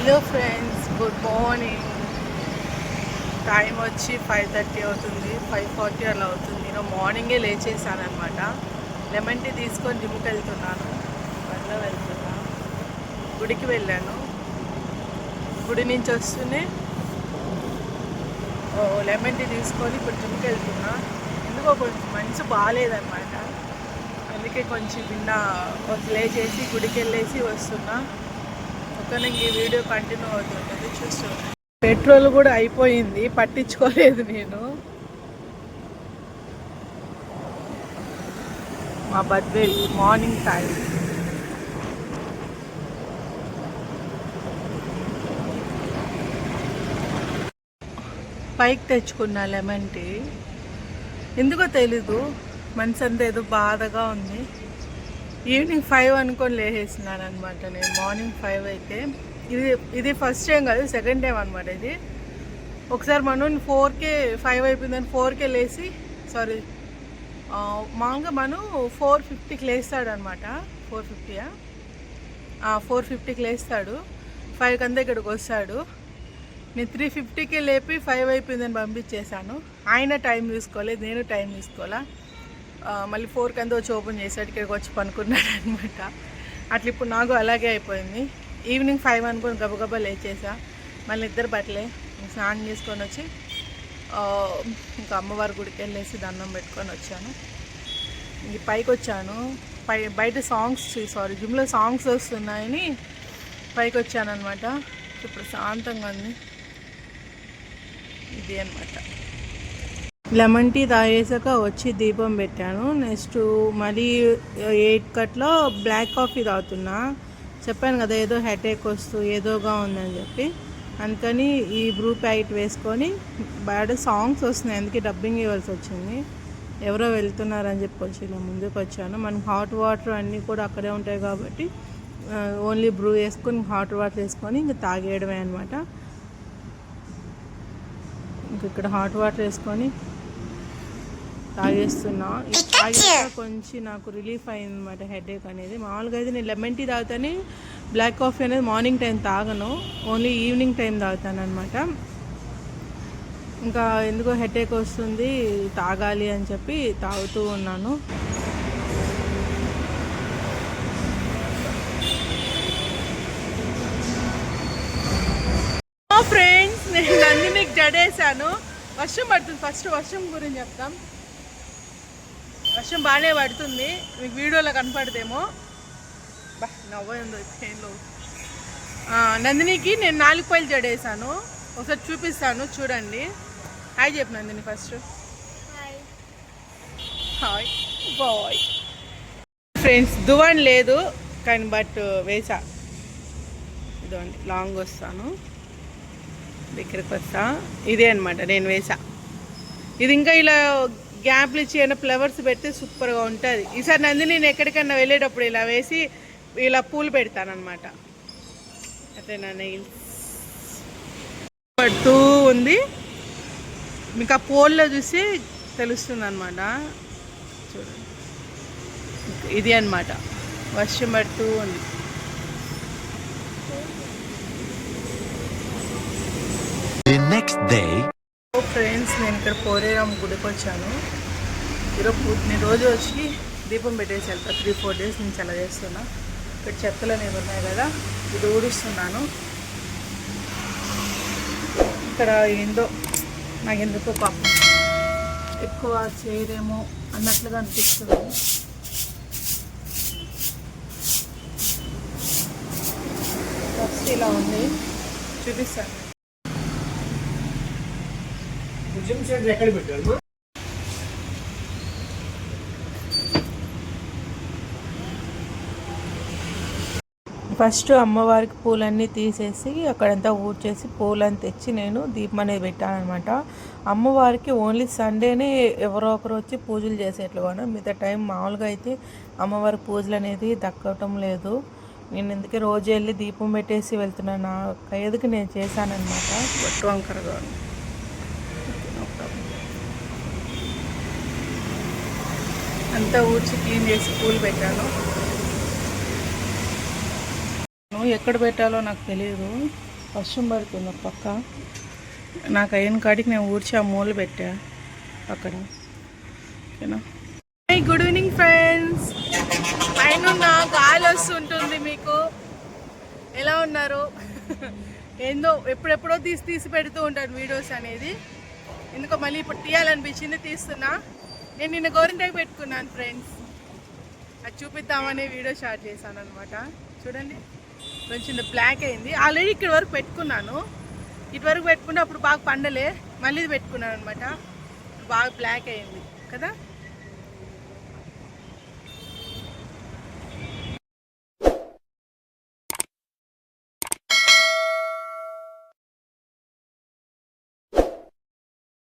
Hello friends, good morning. Time వచ్చి 5:30 అవుతుంది, 5:40 అలా అవుతుంది. నేను మార్నింగే లేచేసాను అనమాట. లెమన్ టీ తీసుకొని జిమ్కి వెళ్తున్నాను. బండ్లో వెళ్తున్నా. గుడికి వెళ్ళాను. గుడి నుంచి వస్తూనే లెమన్ టీ తీసుకొని ఇప్పుడు జిమ్కి వెళ్తున్నా. ఎందుకో కొంచెం మనసు బాగాలేదన్నమాట. అందుకే కొంచెం లేచేసి గుడికి వెళ్ళేసి వస్తున్నా. ఈ వీడియో కంటిన్యూ అవుతుంది, చూస్తున్నాను. పెట్రోల్ కూడా అయిపోయింది, పట్టించుకోలేదు నేను. మా బర్త్డే మార్నింగ్ టైం. పైకి తెచ్చుకున్నా లెమన్ టీ. ఎందుకో తెలీదు, మనసు అంతా ఏదో బాధగా ఉంది. ఈవినింగ్ 5 అనుకొని లేచేసినాను అనమాట. నేను మార్నింగ్ 5 అయితే ఇది ఫస్ట్ టైం కాదు, సెకండ్ టైం అనమాట. ఇది ఒకసారి మనం 4కే 5 అయిపోయిందని 4కే లేచి, సారీ మామూలుగా మనం 4:50కి లేస్తాడు అనమాట. 4:50కి లేస్తాడు. 5 అంతా ఇక్కడికి వస్తాడు. నేను 3:50కే లేపి 5 అయిపోయిందని పంపించేశాను. ఆయన టైం తీసుకోలేదు, నేను టైం తీసుకోవాలా. మళ్ళీ 4కి అంతా వచ్చి ఓపెన్ చేశాడు, ఇక్కడికి వచ్చి పనుకున్నాడు అనమాట. అట్లా ఇప్పుడు నాకు అలాగే అయిపోయింది. ఈవినింగ్ 5 అనుకుని గబగబా లేచేసా. మళ్ళీ ఇద్దరు బట్టలే స్నానం చేసుకొని వచ్చి ఇంకా అమ్మవారి గుడికి వెళ్ళేసి దండం పెట్టుకొని వచ్చాను. ఇంక పైకి వచ్చాను. బయట జిమ్లో సాంగ్స్ వస్తున్నాయని పైకి వచ్చాను అనమాట. ఇప్పుడు శాంతంగా ఉంది. ఇది అనమాట. లెమన్ టీ తాగేసాక వచ్చి దీపం పెట్టాను. నెక్స్ట్ మళ్ళీ 8 గంటలో బ్లాక్ కాఫీ తాగుతున్నా. చెప్పాను కదా, ఏదో హెడేక్ వస్తూ ఏదోగా ఉందని చెప్పి. అందుకని ఈ బ్రూ ప్యాకెట్ వేసుకొని బయట సాంగ్స్ వస్తున్నాయి, అందుకే డబ్బింగ్ ఇవ్వాల్సి వచ్చింది. ఎవరో వెళ్తున్నారని చెప్పి వచ్చి ఇలా ముందుకు వచ్చాను. మనకి హాట్ వాటర్ అన్నీ కూడా అక్కడే ఉంటాయి కాబట్టి ఓన్లీ బ్రూ వేసుకొని హాట్ వాటర్ వేసుకొని ఇంక తాగేయడమే అనమాట. ఇంక ఇక్కడ హాట్ వాటర్ వేసుకొని తాగేస్తున్నా. తాగేస్తా కొంచెం నాకు రిలీఫ్ అయింది అనమాట, హెడేక్ అనేది. మామూలుగా అయితే నేను లెమన్ టీ తాగుతాను, బ్లాక్ కాఫీ అనేది మార్నింగ్ టైం తాగను, ఓన్లీ ఈవినింగ్ టైం తాగుతాను అనమాట. ఇంకా ఎందుకో హెడేక్ వస్తుంది, తాగాలి అని చెప్పి తాగుతూ ఉన్నాను. ఫ్రెండ్స్, నేను నందినికి జడేసాను. వర్షం పడుతుంది. ఫస్ట్ వర్షం గురించి చెప్తాం. వర్షం బాగానే పడుతుంది, మీకు వీడియోలో కనపడదేమో. నవ్వుందో ట్రైన్లో. నందినికి నేను 4 పైలు జడేసాను. ఒకసారి చూపిస్తాను, చూడండి. హాయ్ చెప్పు Nandini first. Hi bye. Friends, దువ్వన్ లేదు కానీ బట్ వేసా. ఇదండి, లాంగ్ వస్తాను, దగ్గరికి వస్తా. ఇదే అనమాట నేను వేసా. ఇది ఇంకా ఇలా గ్యాప్లు ఇచ్చి ఏమైనా ఫ్లవర్స్ పెడితే సూపర్గా ఉంటుంది. ఈసారి నందిని నేను ఎక్కడికన్నా వెళ్ళేటప్పుడు ఇలా వేసి ఇలా పూలు పెడతానమాట. అట్లా నా నెయిల్స్ పడుతూ ఉంది, మీకు ఆ పోల్లో చూసి తెలుస్తుంది అనమాట. చూడండి, ఇది అనమాట. వర్షం పడుతూ ఉంది. ఫ్రెండ్స్, నేను ఇక్కడ పోలేరాం గుడికి వచ్చాను. నేను రోజు వచ్చి దీపం పెట్టేసి వెళ్తా. 3-4 డేస్ నుంచి అలా చేస్తున్నా. ఇక్కడ చెత్తలు అనేవి ఉన్నాయి కదా, ఇది ఊడిస్తున్నాను. ఇక్కడ ఏందో నాకు ఎందుకో పాపం ఎక్కువ చేయరేమో అన్నట్లుగా అనిపిస్తుంది. ఫస్ట్ ఇలా ఉంది, చూపిస్తాను. ఎక్కడ పెట్టారు? ఫస్ట్ అమ్మవారికి పూలన్నీ తీసేసి అక్కడంతా ఊడ్చేసి పూలని తెచ్చి నేను దీపం అనేది పెట్టాను అనమాట. అమ్మవారికి ఓన్లీ సండేనే ఎవరో ఒకరు వచ్చి పూజలు చేసేట్లుగా, మిగతా టైం మామూలుగా అయితే అమ్మవారి పూజలు అనేది దక్కటం లేదు. నేను ఎందుకే రోజు వెళ్ళి దీపం పెట్టేసి వెళ్తున్నాను. నా ఖైదుకి నేను చేశానమాట. బొట్టు వంకరగా అంతా ఊడ్చి క్లీన్ చేసి పూలు పెట్టాను. ఎక్కడ పెట్టాలో నాకు తెలియదు. వర్షం పడుతుంది ఒక పక్క. నాకు అయిన కాడికి నేను ఊడ్చి ఆ మూల పెట్టా అక్కడ. ఓకేనా. Good evening friends. పైన గాలి వస్తుంటుంది. మీకు ఎలా ఉన్నారు? ఏందో ఎప్పుడెప్పుడో తీసి పెడుతూ ఉంటాను వీడియోస్ అనేది. ఎందుకో మళ్ళీ ఇప్పుడు తీయాలనిపించింది, తీస్తున్నా. నేను నిన్న గోరింటాకు పెట్టుకున్నాను ఫ్రెండ్స్, అది చూపిద్దామని వీడియో స్టార్ట్ చేశాను అనమాట. చూడండి కొంచెం బ్లాక్ అయింది. ఆల్రెడీ ఇక్కడ వరకు పెట్టుకున్నాను, ఇటువరకు పెట్టుకుంటే అప్పుడు బాగా పండలే, మళ్ళీ పెట్టుకున్నాను అనమాట. బాగా బ్లాక్ అయింది కదా.